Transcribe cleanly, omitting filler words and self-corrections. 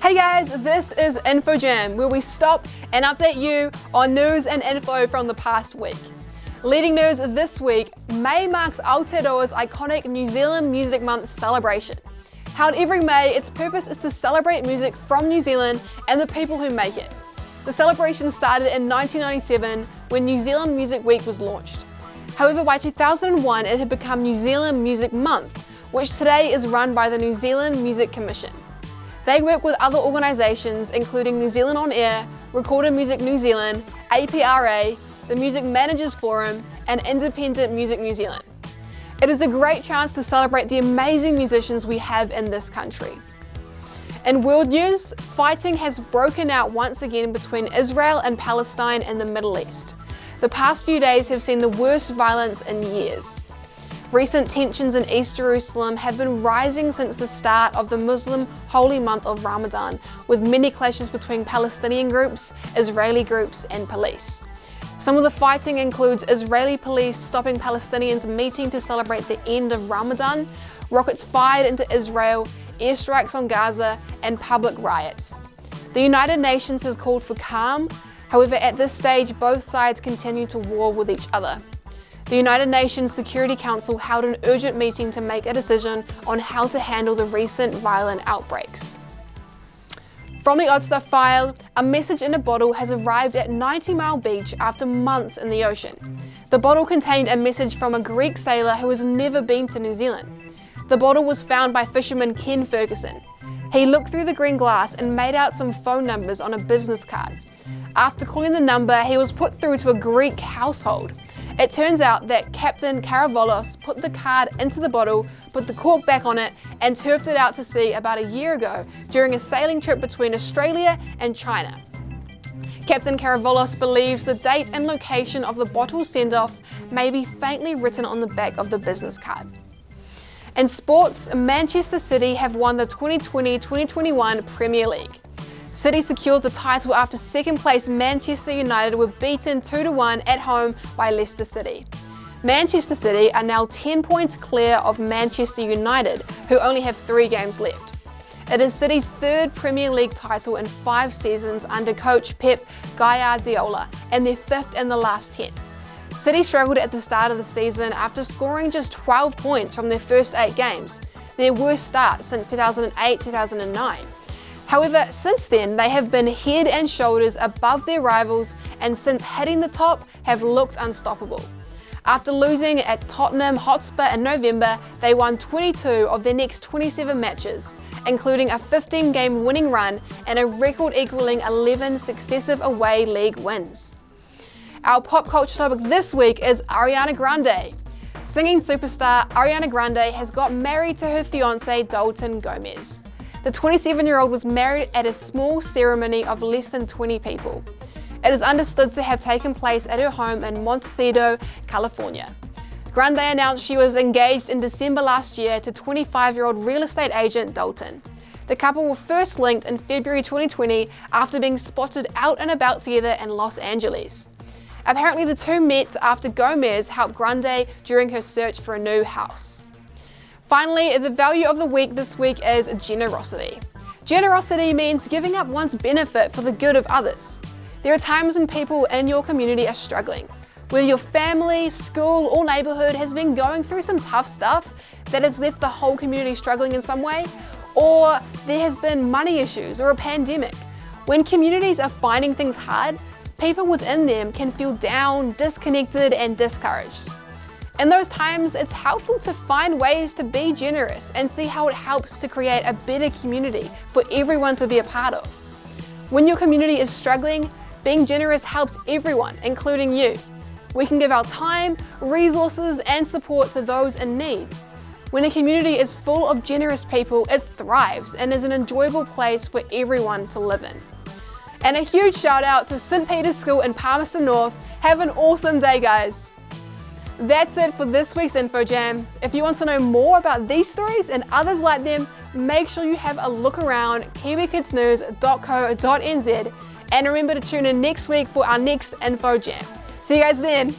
Hey guys, this is InfoJam, where we stop and update you on news and info from the past week. Leading news this week, May marks Aotearoa's iconic New Zealand Music Month celebration. Held every May, its purpose is to celebrate music from New Zealand and the people who make it. The celebration started in 1997 when New Zealand Music Week was launched. However, by 2001 it had become New Zealand Music Month, which today is run by the New Zealand Music Commission. They work with other organisations including New Zealand On Air, Recorded Music New Zealand, APRA, the Music Managers Forum and Independent Music New Zealand. It is a great chance to celebrate the amazing musicians we have in this country. In world news, fighting has broken out once again between Israel and Palestine in the Middle East. The past few days have seen the worst violence in years. Recent tensions in East Jerusalem have been rising since the start of the Muslim holy month of Ramadan, with many clashes between Palestinian groups, Israeli groups and police. Some of the fighting includes Israeli police stopping Palestinians meeting to celebrate the end of Ramadan, rockets fired into Israel, airstrikes on Gaza, and public riots. The United Nations has called for calm, however at this stage both sides continue to war with each other. The United Nations Security Council held an urgent meeting to make a decision on how to handle the recent violent outbreaks. From the Odd Stuff file, a message in a bottle has arrived at 90 Mile Beach after months in the ocean. The bottle contained a message from a Greek sailor who has never been to New Zealand. The bottle was found by fisherman Ken Ferguson. He looked through the green glass and made out some phone numbers on a business card. After calling the number, he was put through to a Greek household. It turns out that Captain Karavolos put the card into the bottle, put the cork back on it, and turfed it out to sea about a year ago during a sailing trip between Australia and China. Captain Karavolos believes the date and location of the bottle send-off may be faintly written on the back of the business card. In sports, Manchester City have won the 2020-2021 Premier League. City secured the title after second place Manchester United were beaten 2-1 at home by Leicester City. Manchester City are now 10 points clear of Manchester United, who only have 3 games left. It is City's third Premier League title in 5 seasons under coach Pep Guardiola and their 5th in the last 10. City struggled at the start of the season after scoring just 12 points from their first 8 games, their worst start since 2008-2009. However, since then, they have been head and shoulders above their rivals and since hitting the top have looked unstoppable. After losing at Tottenham Hotspur in November, they won 22 of their next 27 matches, including a 15-game winning run and a record equaling 11 successive away league wins. Our pop culture topic this week is Ariana Grande. Singing superstar Ariana Grande has got married to her fiancé Dalton Gomez. The 27-year-old was married at a small ceremony of less than 20 people. It is understood to have taken place at her home in Montecito, California. Grande announced she was engaged in December last year to 25-year-old real estate agent Dalton. The couple were first linked in February 2020 after being spotted out and about together in Los Angeles. Apparently the two met after Gomez helped Grande during her search for a new house. Finally, the value of the week this week is generosity. Generosity means giving up one's benefit for the good of others. There are times when people in your community are struggling. Whether your family, school or neighbourhood has been going through some tough stuff that has left the whole community struggling in some way, or there has been money issues or a pandemic. When communities are finding things hard, people within them can feel down, disconnected and discouraged. In those times, it's helpful to find ways to be generous and see how it helps to create a better community for everyone to be a part of. When your community is struggling, being generous helps everyone, including you. We can give our time, resources, and support to those in need. When a community is full of generous people, it thrives and is an enjoyable place for everyone to live in. And a huge shout out to St. Peter's School in Palmerston North. Have an awesome day, guys. That's it for this week's InfoJam. If you want to know more about these stories and others like them, make sure you have a look around kiwikidsnews.co.nz and remember to tune in next week for our next InfoJam. See you guys then.